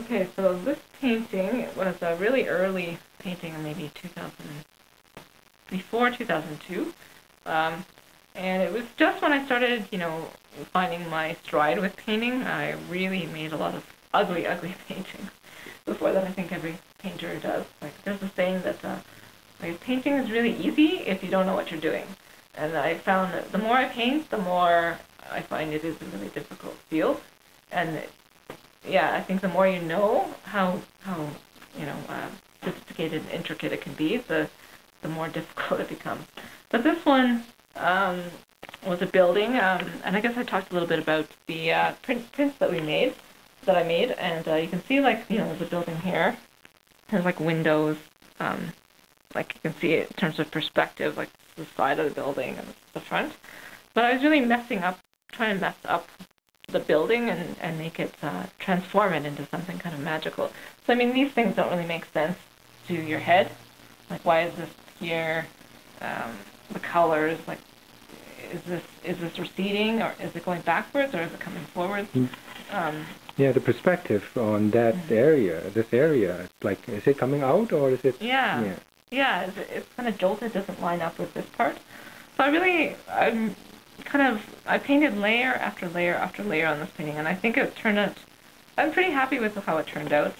Okay, so this painting was a really early painting, maybe 2000, before 2002. Um, and it was just when I started, finding my stride with painting. I really made a lot of ugly, ugly paintings. Before that, I think every painter does. Like, there's a saying that like, painting is really easy if you don't know what you're doing. And I found that the more I paint, the more I find it is a really difficult field. And yeah, I think the more you know how sophisticated and intricate it can be, the more difficult it becomes. But this one was a building, and I guess I talked a little bit about the prints that I made, and you can see there's a building here. There's like windows, like you can see it in terms of perspective, like the side of the building and the front. But I was really trying to mess up the building and make it transform it into something kind of magical. So I mean, these things don't really make sense to your head. Like, why is this here? The colors, like, is this receding, or is it going backwards, or is it coming forwards? Yeah, the perspective on that area, this area, like, is it coming out, or is it? Yeah. It's kind of jolted. Doesn't line up with this part. So I painted layer after layer after layer on this painting, and I think it turned out. I'm pretty happy with how it turned out.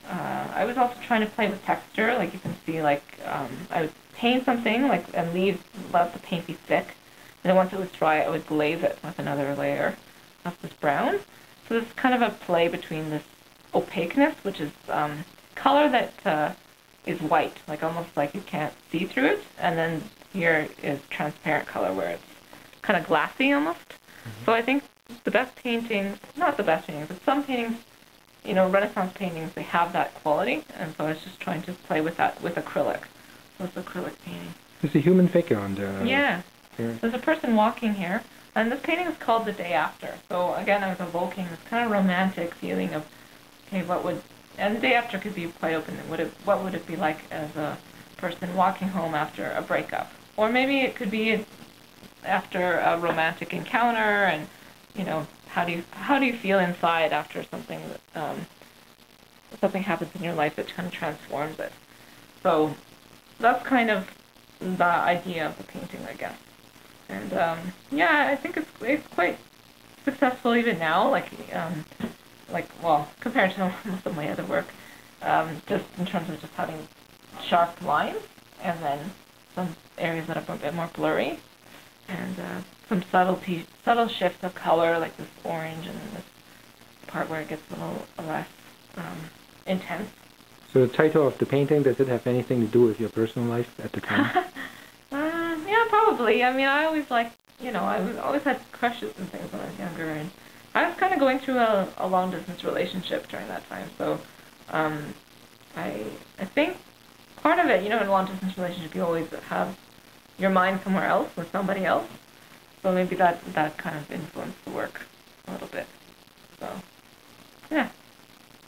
I was also trying to play with texture. Like, you can see, I would paint something and let the paint be thick, and then once it was dry, I would glaze it with another layer of this brown. So this is kind of a play between this opaqueness, which is color that is white, like almost like you can't see through it, and then here is transparent color where it's kind of glassy almost. Mm-hmm. So I think the best paintings, not the best paintings, but some paintings, Renaissance paintings, they have that quality, and so I was just trying to play with that with acrylic. So it's acrylic painting. There's a human figure on the... Yeah. Here. There's a person walking here, and this painting is called The Day After. So again, I was evoking this kind of romantic feeling of, okay, and the day after could be quite open. What would it be like as a person walking home after a breakup? Or maybe it could be after a romantic encounter, and how do you feel inside after something happens in your life that kind of transforms it. So that's kind of the idea of the painting, I guess. And I think it's quite successful even now. Compared to most of my other work, just in terms of just having sharp lines, and then some areas that are a bit more blurry, and some subtle shifts of color, like this orange, and then this part where it gets a little less intense. So the title of the painting, does it have anything to do with your personal life at the time? Yeah, probably. I mean, I always I always had crushes and things when I was younger, and I was kind of going through a long-distance relationship during that time. So I think part of it, in a long-distance relationship, you always have your mind somewhere else with somebody else. So maybe that kind of influenced the work a little bit. So, yeah.